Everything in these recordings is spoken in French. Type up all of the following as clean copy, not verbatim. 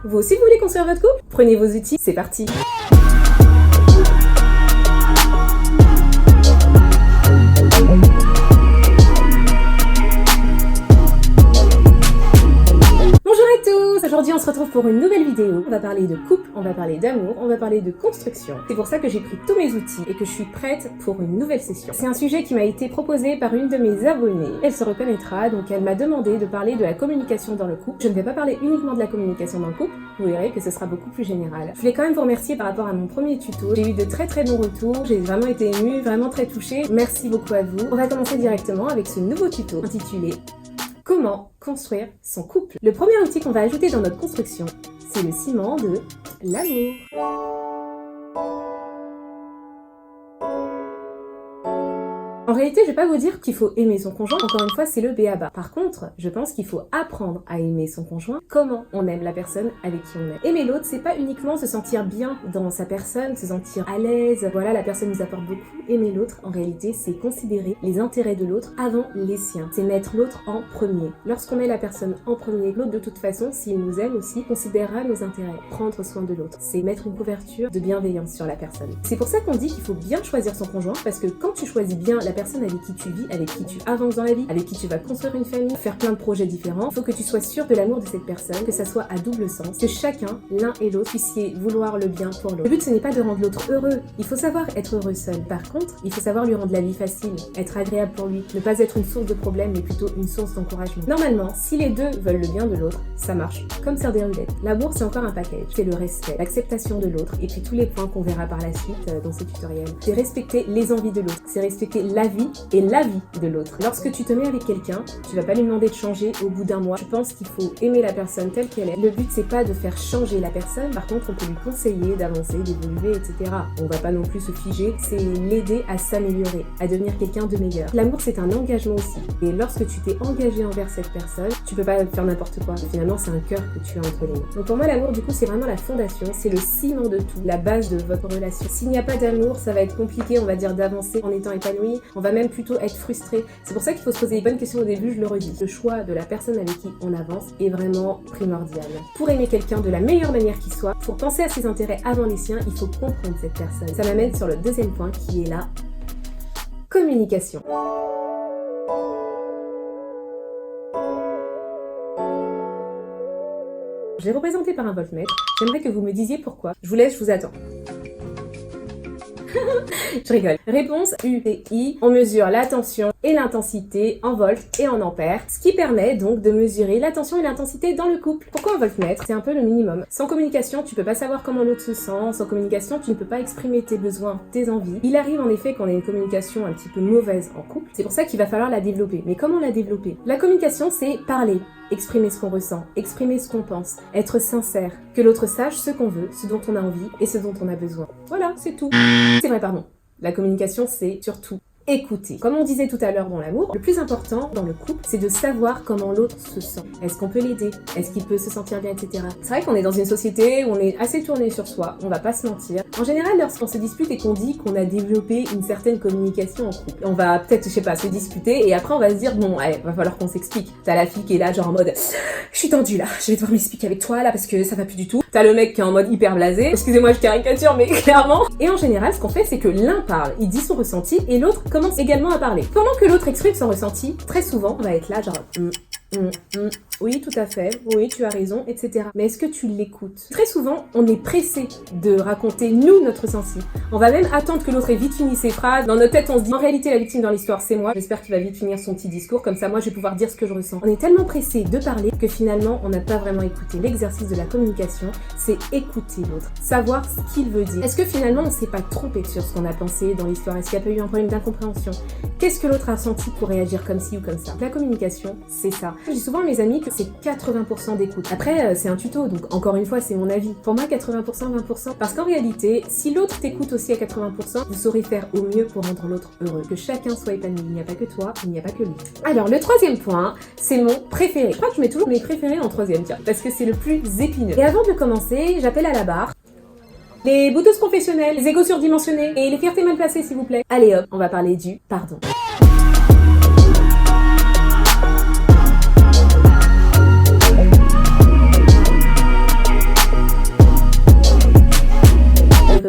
Vous aussi vous voulez construire votre couple? Prenez vos outils, c'est parti. Aujourd'hui on se retrouve pour une nouvelle vidéo. On va parler de couple, on va parler d'amour, on va parler de construction. C'est pour ça que j'ai pris tous mes outils et que je suis prête pour une nouvelle session. C'est un sujet qui m'a été proposé par une de mes abonnées. Elle se reconnaîtra, donc elle m'a demandé de parler de la communication dans le couple. Je ne vais pas parler uniquement de la communication dans le couple, vous verrez que ce sera beaucoup plus général. Je voulais quand même vous remercier par rapport à mon premier tuto. J'ai eu de très bons retours, j'ai vraiment été émue, vraiment très touchée. Merci beaucoup à vous. On va commencer directement avec ce nouveau tuto intitulé Comment construire son couple. Le premier outil qu'on va ajouter dans notre construction, c'est le ciment de l'amour. En réalité, je vais pas vous dire qu'il faut aimer son conjoint, encore une fois, c'est le b.a.-ba. Par contre, je pense qu'il faut apprendre à aimer son conjoint, comment on aime la personne avec qui on est. Aimer l'autre, c'est pas uniquement se sentir bien dans sa personne, se sentir à l'aise, voilà, la personne nous apporte beaucoup. Aimer l'autre, en réalité, c'est considérer les intérêts de l'autre avant les siens. C'est mettre l'autre en premier. Lorsqu'on met la personne en premier, l'autre, de toute façon, s'il nous aime aussi, considérera nos intérêts. Prendre soin de l'autre, c'est mettre une couverture de bienveillance sur la personne. C'est pour ça qu'on dit qu'il faut bien choisir son conjoint, parce que quand tu choisis bien la personne avec qui tu vis, avec qui tu avances dans la vie, avec qui tu vas construire une famille, faire plein de projets différents, il faut que tu sois sûr de l'amour de cette personne, que ça soit à double sens, que chacun, l'un et l'autre, puissiez vouloir le bien pour l'autre. Le but, ce n'est pas de rendre l'autre heureux, il faut savoir être heureux seul. Par contre, il faut savoir lui rendre la vie facile, être agréable pour lui, ne pas être une source de problème, mais plutôt une source d'encouragement. Normalement, si les deux veulent le bien de l'autre, ça marche comme sur des roulettes. L'amour, c'est encore un package, c'est le respect, l'acceptation de l'autre, et puis tous les points qu'on verra par la suite dans ce tutoriel. C'est respecter les envies de l'autre, c'est respecter la vie et la vie de l'autre. Lorsque tu te mets avec quelqu'un, tu vas pas lui demander de changer au bout d'un mois. Je pense qu'il faut aimer la personne telle qu'elle est. Le but, c'est pas de faire changer la personne. Par contre, on peut lui conseiller d'avancer, d'évoluer, etc. On va pas non plus se figer. C'est l'aider à s'améliorer, à devenir quelqu'un de meilleur. L'amour, c'est un engagement aussi. Et lorsque tu t'es engagé envers cette personne, tu peux pas faire n'importe quoi. Finalement, c'est un cœur que tu as entre les mains. Donc pour moi, l'amour, du coup, c'est vraiment la fondation. C'est le ciment de tout, la base de votre relation. S'il n'y a pas d'amour, ça va être compliqué, on va dire, d'avancer en étant épanoui. On va même plutôt être frustré. C'est pour ça qu'il faut se poser les bonnes questions au début, je le redis. Le choix de la personne avec qui on avance est vraiment primordial. Pour aimer quelqu'un de la meilleure manière qui soit, pour penser à ses intérêts avant les siens, il faut comprendre cette personne. Ça m'amène sur le deuxième point qui est la communication. Je l'ai représenté par un voltmètre. J'aimerais que vous me disiez pourquoi. Je vous laisse, je vous attends. Je rigole. Réponse UTI. On mesure la tension et l'intensité en volts et en ampères, ce qui permet donc de mesurer la tension et l'intensité dans le couple. Pourquoi un voltmètre? C'est un peu le minimum. Sans communication, tu peux pas savoir comment l'autre se sent. Sans communication, tu ne peux pas exprimer tes besoins, tes envies. Il arrive en effet qu'on ait une communication un petit peu mauvaise en couple. C'est pour ça qu'il va falloir la développer. Mais comment la développer? La communication, c'est parler. Exprimer ce qu'on ressent, exprimer ce qu'on pense, être sincère, que l'autre sache ce qu'on veut, ce dont on a envie et ce dont on a besoin. Voilà, c'est tout. C'est vrai, pardon. La communication, c'est surtout écouter. Comme on disait tout à l'heure dans l'amour, le plus important dans le couple, c'est de savoir comment l'autre se sent. Est-ce qu'on peut l'aider? Est-ce qu'il peut se sentir bien, etc. C'est vrai qu'on est dans une société où on est assez tourné sur soi, on va pas se mentir. En général, lorsqu'on se dispute et qu'on dit qu'on a développé une certaine communication en couple, on va peut-être, je sais pas, se disputer et après on va se dire, bon, allez, va falloir qu'on s'explique. T'as la fille qui est là, genre en mode, je suis tendue là, je vais devoir m'expliquer avec toi là parce que ça va plus du tout. T'as le mec qui est en mode hyper blasé, excusez-moi je caricature mais clairement. Et en général, ce qu'on fait, c'est que l'un parle, il dit son ressenti et l'autre commence également à parler. Pendant que l'autre exprime son ressenti, très souvent, on va être là genre oui, tout à fait, oui, tu as raison, etc. Mais est-ce que tu l'écoutes? Très souvent, on est pressé de raconter, nous, notre ressenti. On va même attendre que l'autre ait vite fini ses phrases. Dans notre tête, on se dit, en réalité, la victime dans l'histoire, c'est moi. J'espère qu'il va vite finir son petit discours, comme ça, moi, je vais pouvoir dire ce que je ressens. On est tellement pressé de parler que finalement, on n'a pas vraiment écouté. L'exercice de la communication, c'est écouter l'autre, savoir ce qu'il veut dire. Est-ce que finalement, on s'est pas trompé sur ce qu'on a pensé dans l'histoire? Est-ce qu'il y a pas eu un problème d'incompréhension? Qu'est-ce que l'autre a senti pour réagir comme ci ou comme ça? La communication, c'est ça. Je dis souvent à mes amis que c'est 80% d'écoute. Après, c'est un tuto, donc encore une fois, c'est mon avis. Pour moi, 80%, 20%. Parce qu'en réalité, si l'autre t'écoute aussi à 80%, vous saurez faire au mieux pour rendre l'autre heureux. Que chacun soit épanoui. Il n'y a pas que toi, il n'y a pas que lui. Alors, le troisième point, c'est mon préféré. Je crois que je mets toujours mes préférés en troisième, tiens, parce que c'est le plus épineux. Et avant de commencer, j'appelle à la barre les bouteuses professionnelles, les égos surdimensionnés et les fiertés mal placées, s'il vous plaît. Allez hop, on va parler du pardon.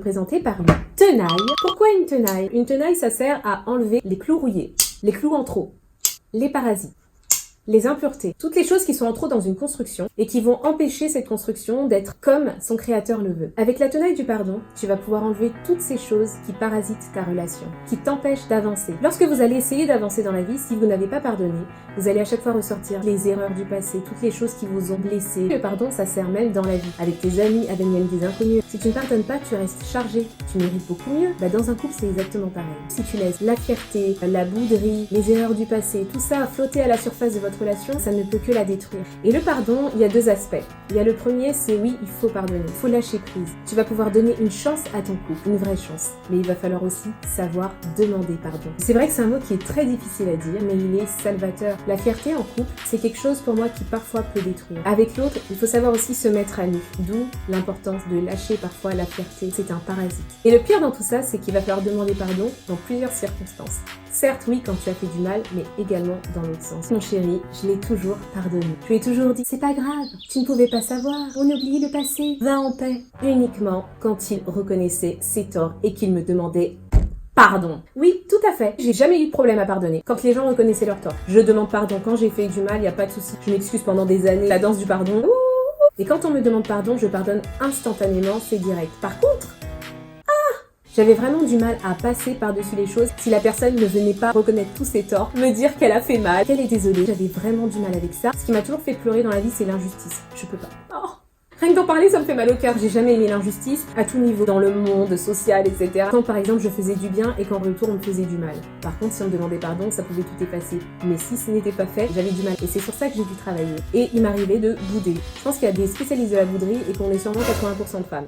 représentée par une tenaille. Pourquoi une tenaille? Une tenaille, ça sert à enlever les clous rouillés, les clous en trop, les parasites, les impuretés, toutes les choses qui sont en trop dans une construction et qui vont empêcher cette construction d'être comme son créateur le veut. Avec la tenaille du pardon, tu vas pouvoir enlever toutes ces choses qui parasitent ta relation, qui t'empêchent d'avancer. Lorsque vous allez essayer d'avancer dans la vie, si vous n'avez pas pardonné, vous allez à chaque fois ressortir les erreurs du passé, toutes les choses qui vous ont blessé. Le pardon, ça sert même dans la vie, avec tes amis, avec même des inconnus. Si tu ne pardonnes pas, tu restes chargé, tu mérites beaucoup mieux. Dans un couple, c'est exactement pareil. Si tu laisses la fierté, la bouderie, les erreurs du passé, tout ça flotter à la surface de votre relation, ça ne peut que la détruire. Et le pardon, il y a deux aspects. Il y a le premier, c'est oui, il faut pardonner, il faut lâcher prise. Tu vas pouvoir donner une chance à ton couple, une vraie chance. Mais il va falloir aussi savoir demander pardon. C'est vrai que c'est un mot qui est très difficile à dire, mais il est salvateur. La fierté en couple, c'est quelque chose pour moi qui parfois peut détruire. Avec l'autre, il faut savoir aussi se mettre à nu, d'où l'importance de lâcher parfois la fierté. C'est un parasite. Et le pire dans tout ça, c'est qu'il va falloir demander pardon dans plusieurs circonstances. Certes, oui, quand tu as fait du mal, mais également dans l'autre sens. Mon chéri, je l'ai toujours pardonné. Je lui ai toujours dit, c'est pas grave, tu ne pouvais pas savoir, on oublie le passé, va en paix. Uniquement quand il reconnaissait ses torts et qu'il me demandait pardon. Oui, tout à fait. J'ai jamais eu de problème à pardonner. Quand les gens reconnaissaient leurs torts. Je demande pardon quand j'ai fait du mal, y a pas de souci. Je m'excuse pendant des années. La danse du pardon. Et quand on me demande pardon, je pardonne instantanément, c'est direct. Par contre, j'avais vraiment du mal à passer par-dessus les choses si la personne ne venait pas reconnaître tous ses torts, me dire qu'elle a fait mal, qu'elle est désolée. J'avais vraiment du mal avec ça. Ce qui m'a toujours fait pleurer dans la vie, c'est l'injustice. Je peux pas. Oh. Rien que d'en parler, ça me fait mal au cœur. J'ai jamais aimé l'injustice, à tout niveau, dans le monde, social, etc. Quand par exemple je faisais du bien et qu'en retour on me faisait du mal. Par contre, si on me demandait pardon, ça pouvait tout effacer. Mais si ce n'était pas fait, j'avais du mal. Et c'est sur ça que j'ai dû travailler. Et il m'arrivait de bouder. Je pense qu'il y a des spécialistes de la bouderie et qu'on est sûrement 80% de femmes.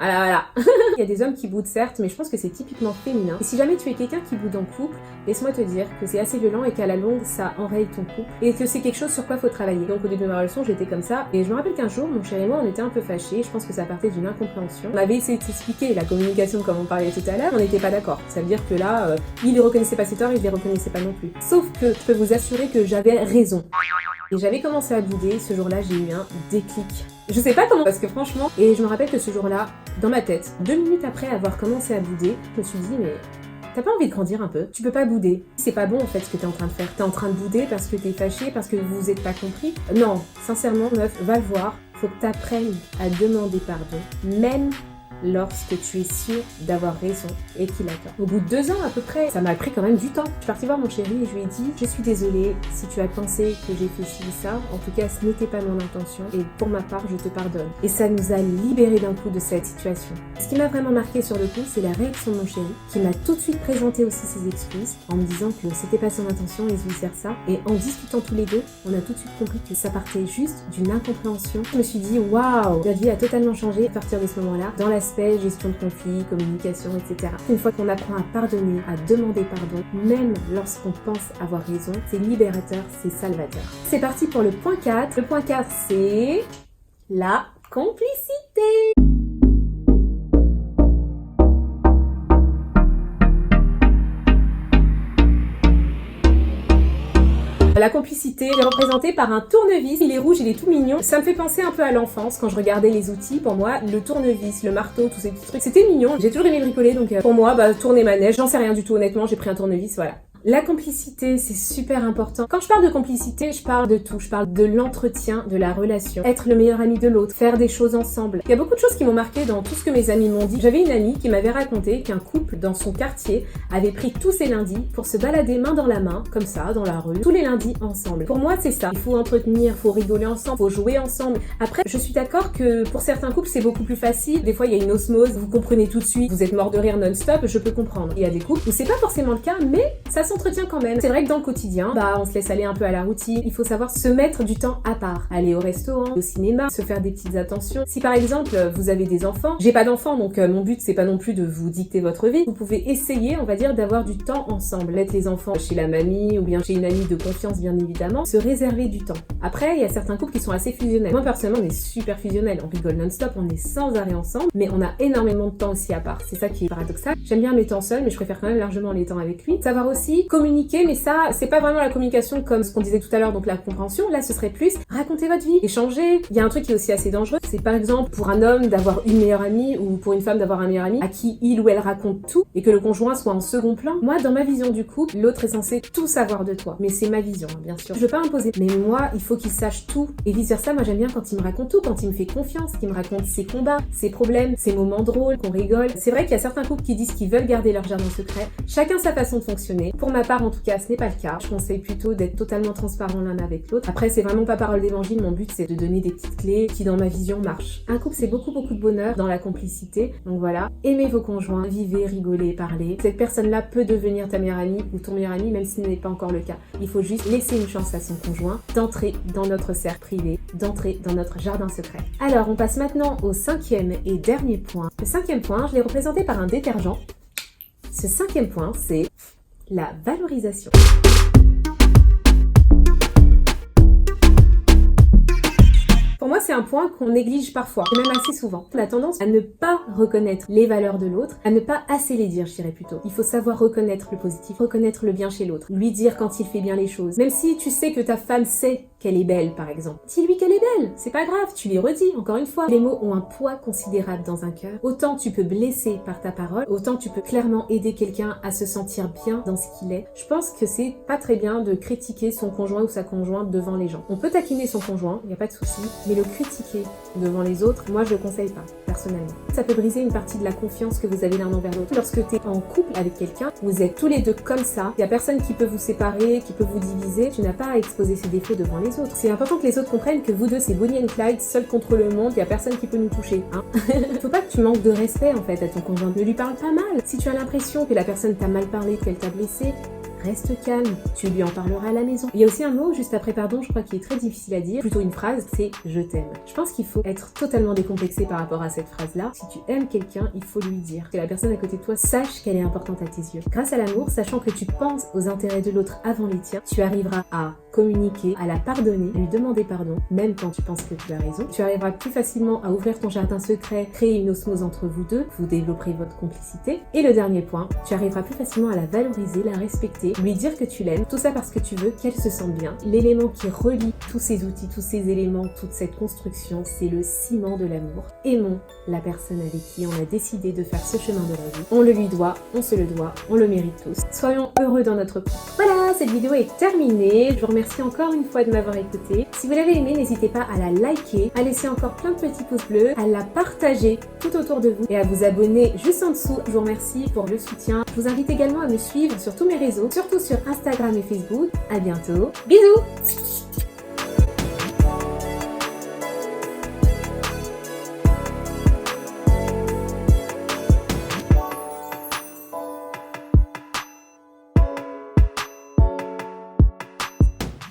Voilà. Il y a des hommes qui boudent certes, mais je pense que c'est typiquement féminin. Et si jamais tu es quelqu'un qui boude en couple, laisse-moi te dire que c'est assez violent et qu'à la longue, ça enraye ton couple. Et que c'est quelque chose sur quoi il faut travailler. Donc au début de ma relation, j'étais comme ça. Et je me rappelle qu'un jour, mon chéri et moi, on était un peu fâchés. Je pense que ça partait d'une incompréhension. On avait essayé de s'expliquer la communication comme on parlait tout à l'heure. On n'était pas d'accord. Ça veut dire que là, il ne reconnaissait pas ses torts et je les reconnaissais pas non plus. Sauf que je peux vous assurer que j'avais raison. Et j'avais commencé à bouder. Ce jour-là, j'ai eu un déclic. Je sais pas comment, parce que franchement, et je me rappelle que ce jour-là, dans ma tête, 2 minutes après avoir commencé à bouder, je me suis dit, mais t'as pas envie de grandir un peu? Tu peux pas bouder. C'est pas bon en fait ce que t'es en train de faire. T'es en train de bouder parce que t'es fâché, parce que vous vous êtes pas compris. Non, sincèrement, meuf, va le voir. Faut que t'apprennes à demander pardon, même lorsque tu es sûr d'avoir raison et qu'il a tort. Au bout de 2 ans à peu près, ça m'a pris quand même du temps. Je suis partie voir mon chéri et je lui ai dit, je suis désolée si tu as pensé que j'ai fait ci ou ça. En tout cas, ce n'était pas mon intention et pour ma part, je te pardonne. Et ça nous a libérés d'un coup de cette situation. Ce qui m'a vraiment marqué sur le coup, c'est la réaction de mon chéri qui m'a tout de suite présenté aussi ses excuses en me disant que c'était pas son intention et vice versa. Et en discutant tous les deux, on a tout de suite compris que ça partait juste d'une incompréhension. Je me suis dit, waouh, notre vie a totalement changé à partir de ce moment-là. Dans l'aspect gestion de conflits, communication, etc. Une fois qu'on apprend à pardonner, à demander pardon, même lorsqu'on pense avoir raison, c'est libérateur, c'est salvateur. C'est parti pour le point 4. Le point 4, c'est la complicité. La complicité est représentée par un tournevis. Il est rouge, il est tout mignon. Ça me fait penser un peu à l'enfance quand je regardais les outils. Pour moi, le tournevis, le marteau, tous ces petits trucs, c'était mignon. J'ai toujours aimé bricoler, donc pour moi, tourner ma neige, j'en sais rien du tout honnêtement. J'ai pris un tournevis, voilà. La complicité, c'est super important. Quand je parle de complicité, je parle de tout. Je parle de l'entretien de la relation. Être le meilleur ami de l'autre, faire des choses ensemble. Il y a beaucoup de choses qui m'ont marqué dans tout ce que mes amis m'ont dit. J'avais une amie qui m'avait raconté qu'un couple dans son quartier avait pris tous ses lundis pour se balader main dans la main, comme ça, dans la rue, tous les lundis ensemble. Pour moi, c'est ça. Il faut entretenir, faut rigoler ensemble, faut jouer ensemble. Après, je suis d'accord que pour certains couples, c'est beaucoup plus facile. Des fois, il y a une osmose, vous comprenez tout de suite, vous êtes mort de rire non-stop, je peux comprendre. Il y a des couples où c'est pas forcément le cas, mais ça s'entretient quand même. C'est vrai que dans le quotidien, on se laisse aller un peu à la routine. Il faut savoir se mettre du temps à part. Aller au restaurant, au cinéma, se faire des petites attentions. Si par exemple, vous avez des enfants, j'ai pas d'enfants, donc mon but c'est pas non plus de vous dicter votre vie. Vous pouvez essayer, on va dire, d'avoir du temps ensemble. Mettre les enfants chez la mamie ou bien chez une amie de confiance, bien évidemment. Se réserver du temps. Après, il y a certains couples qui sont assez fusionnels. Moi, personnellement, on est super fusionnels. On rigole non-stop, on est sans arrêt ensemble, mais on a énormément de temps aussi à part. C'est ça qui est paradoxal. J'aime bien mes temps seuls, mais je préfère quand même largement les temps avec lui. Savoir aussi vie, communiquer, mais ça, c'est pas vraiment la communication comme ce qu'on disait tout à l'heure, donc la compréhension. Là, ce serait plus raconter votre vie, échanger. Il y a un truc qui est aussi assez dangereux, c'est par exemple pour un homme d'avoir une meilleure amie ou pour une femme d'avoir un meilleur ami à qui il ou elle raconte tout et que le conjoint soit en second plan. Moi, dans ma vision du couple, l'autre est censé tout savoir de toi. Mais c'est ma vision, hein, bien sûr. Je veux pas imposer. Mais moi, il faut qu'il sache tout. Et vice versa, moi j'aime bien quand il me raconte tout, quand il me fait confiance, qu'il me raconte ses combats, ses problèmes, ses moments drôles, qu'on rigole. C'est vrai qu'il y a certains couples qui disent qu'ils veulent garder leur jardin secret. Chacun sa façon de fonctionner. Pour ma part, en tout cas, ce n'est pas le cas. Je conseille plutôt d'être totalement transparent l'un avec l'autre. Après, c'est vraiment pas parole d'évangile. Mon but, c'est de donner des petites clés qui, dans ma vision, marchent. Un couple, c'est beaucoup de bonheur dans la complicité. Donc voilà. Aimez vos conjoints, vivez, rigolez, parlez. Cette personne-là peut devenir ta meilleure amie ou ton meilleur ami, même si ce n'est pas encore le cas. Il faut juste laisser une chance à son conjoint d'entrer dans notre cercle privé, d'entrer dans notre jardin secret. Alors, on passe maintenant au 5e et dernier point. Le 5e point, je l'ai représenté par un détergent. Ce 5e point, c'est la valorisation. Pour moi, c'est un point qu'on néglige parfois, et même assez souvent. On a tendance à ne pas reconnaître les valeurs de l'autre, à ne pas assez les dire, je dirais plutôt. Il faut savoir reconnaître le positif, reconnaître le bien chez l'autre, lui dire quand il fait bien les choses. Même si tu sais que ta femme sait qu'elle est belle, par exemple. Dis-lui qu'elle est belle, c'est pas grave, tu les redis, encore une fois. Les mots ont un poids considérable dans un cœur. Autant tu peux blesser par ta parole, autant tu peux clairement aider quelqu'un à se sentir bien dans ce qu'il est. Je pense que c'est pas très bien de critiquer son conjoint ou sa conjointe devant les gens. On peut taquiner son conjoint, y a pas de souci, mais le critiquer devant les autres, moi je le conseille pas, personnellement. Ça peut briser une partie de la confiance que vous avez l'un envers l'autre. Lorsque tu es en couple avec quelqu'un, vous êtes tous les deux comme ça, il y a personne qui peut vous séparer, qui peut vous diviser, tu n'as pas à exposer ses défauts devant les autres. C'est important que les autres comprennent que vous deux c'est Bonnie and Clyde, seuls contre le monde, il y a personne qui peut nous toucher, hein. Faut pas que tu manques de respect en fait à ton conjoint, ne lui parle pas mal. Si tu as l'impression que la personne t'a mal parlé, qu'elle t'a blessé, reste calme, tu lui en parleras à la maison. Il y a aussi un mot juste après pardon, je crois qu'il est très difficile à dire, plutôt une phrase, c'est je t'aime. Je pense qu'il faut être totalement décomplexé par rapport à cette phrase-là. Si tu aimes quelqu'un, il faut lui dire. Que la personne à côté de toi sache qu'elle est importante à tes yeux. Grâce à l'amour, sachant que tu penses aux intérêts de l'autre avant les tiens, tu arriveras à communiquer, à la pardonner, à lui demander pardon, même quand tu penses que tu as raison. Tu arriveras plus facilement à ouvrir ton jardin secret, créer une osmose entre vous deux, vous développerez votre complicité. Et le dernier point, tu arriveras plus facilement à la valoriser, la respecter, lui dire que tu l'aimes, tout ça parce que tu veux qu'elle se sente bien. L'élément qui relie tous ces outils, tous ces éléments, toute cette construction, c'est le ciment de l'amour. Aimons la personne avec qui on a décidé de faire ce chemin de la vie. On le lui doit, on se le doit, on le mérite tous. Soyons heureux dans notre couple. Voilà, cette vidéo est terminée. Je vous remercie encore une fois de m'avoir écouté. Si vous l'avez aimée, n'hésitez pas à la liker, à laisser encore plein de petits pouces bleus, à la partager tout autour de vous et à vous abonner juste en dessous. Je vous remercie pour le soutien. Je vous invite également à me suivre sur tous mes réseaux, surtout sur Instagram et Facebook. À bientôt. Bisous!